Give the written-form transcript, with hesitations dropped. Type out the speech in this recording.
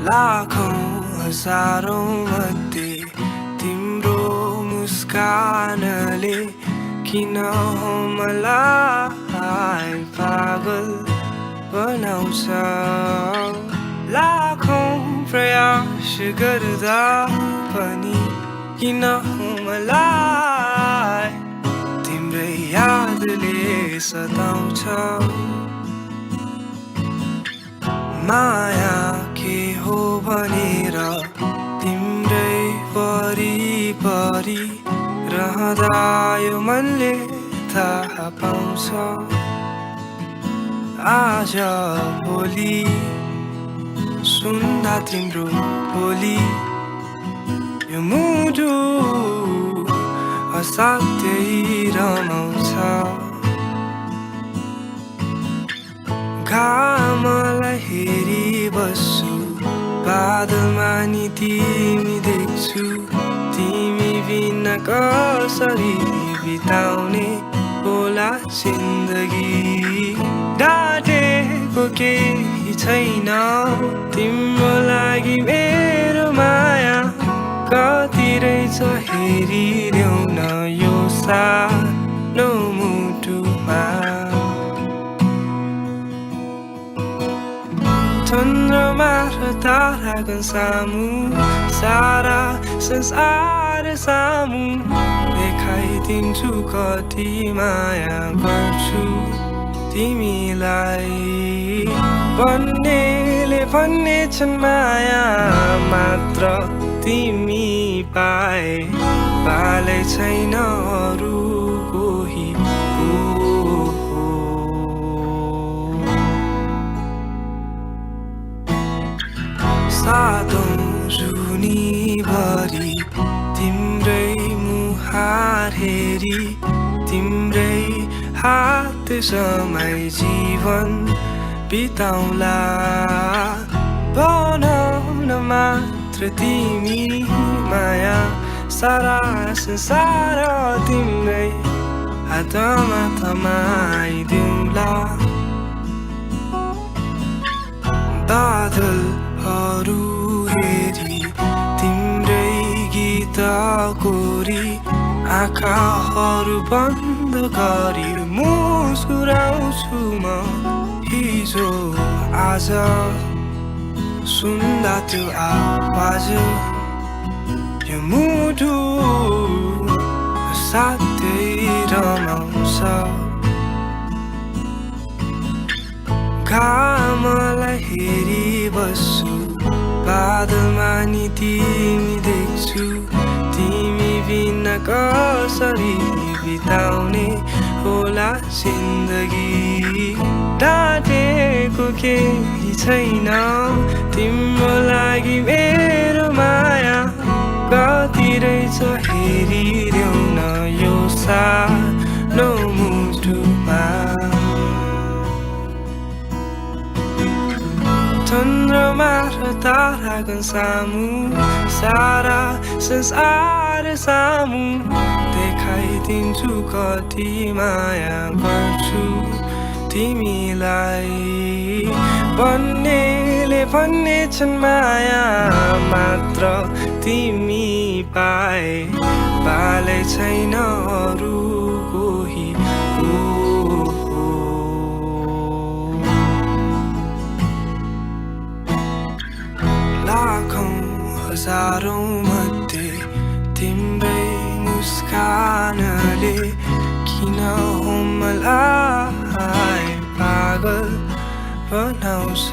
लाखौं हजारौं मध्ये तिम्रो मुस्कानले किन मलाई पागल बनाउँछ। लाखौं प्रयास गर्दा पनि किन मलाई तिम्रै यादले सताउँछ। माया के हो भनेर तिम्रै वरिपरि रहँदा यो मनले थाहा पाउँछ। आज भोलि सुन्दा तिम्रो बोली यो मुटु असाध्यै रमाउँछ। घामलाई हेरी बस्छु बादलमा नि तिमी देख्छु। तिमी बिना कसरी बिताउने होला जिन्दगी। डाटेको केही छैन तिम्रो लागि मेरो माया। कति रहेछ हेरिदेऊ न यो सानो मुटुमा। चन्द्रमा र ताराको सामु सारा संसार सामु देखाइदिन्छु कति माया गर्छु तिमीलाई। भन्नेले भन्नेछन् माया मात्र तिमी पाए पालै छैन अरू कोही। सातौं जुनीभरि तिम्रै मुहार हेरी तिम्रै हात समाई जीवन बिताउला। बनाउन मात्र तिमी माया सारा संसार तिम्रै हातमा थमाइदिउँला। बादलहरू हेरी तिम्रै गीत कोरी आँखाहरू बन्द गरी मुस्कुराउँछु म। हिजो आज सुन्दा त्यो आवाज यो मुटु साथै रमाउँछ। घामलाई हेरी बस्छु बादलमा नि तिमी देख्छु। तिमी बिना कसरी बिताउने होला जिन्दगी। डाटेको केही छैन तिम्रो लागि मेरो माया। कति रहेछ हेरिदेऊ न यो सानो मुटुमा। चन्द्रमा र ताराको सामु सारा संसार सामु देखाइदिन्छु कति माया गर्छु तिमीलाई। भन्नेले भन्नेछन् माया मात्र तिमी पाए पालै छैन अरू कोही। लाखौं हजारौं मध्ये तिम्रै मुस्कानले किन मलाई पागल बनाउँछ।